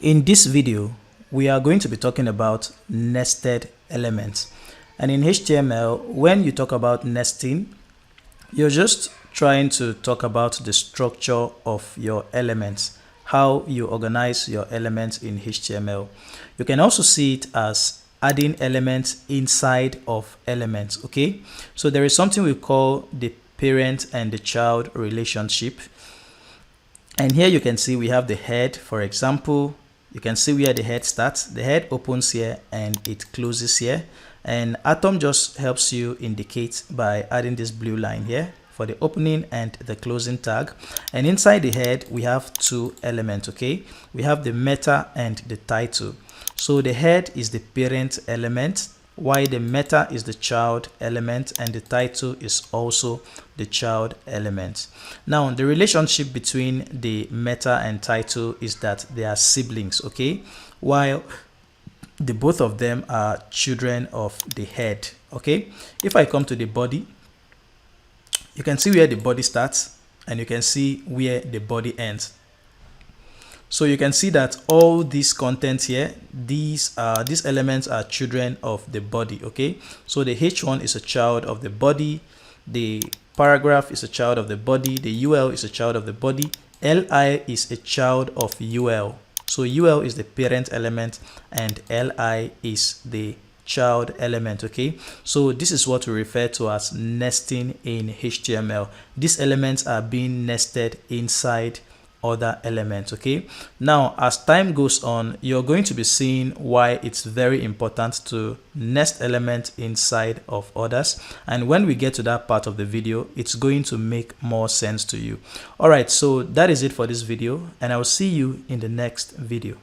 In this video, we are going to be talking about nested elements. And in HTML, when you talk about nesting, you're just trying to talk about the structure of your elements, how you organize your elements in HTML. You can also see it as adding elements inside of elements, okay? So there is something we call the parent and the child relationship. And here you can see we have the head, for example. You can see where the head starts. The head opens here and it closes here. And Atom just helps you indicate by adding this blue line here for the opening and the closing tag. And inside the head, we have two elements, okay? We have the meta and the title. So the head is the parent element, while the meta is the child element and the title is also the child element. Now, the relationship between the meta and title is that they are siblings, okay? While the both of them are children of the head, okay? If I come to the body, you can see where the body starts and you can see where the body ends. So you can see that all these contents here, these elements are children of the body, okay? So the H1 is a child of the body, the paragraph is a child of the body, the UL is a child of the body, LI is a child of UL. So UL is the parent element and LI is the child element, okay? So this is what we refer to as nesting in HTML. These elements are being nested inside other elements, okay? Now, as time goes on, you're going to be seeing why it's very important to nest elements inside of others, and when we get to that part of the video, it's going to make more sense to you. All right, so that is it for this video, and I will see you in the next video.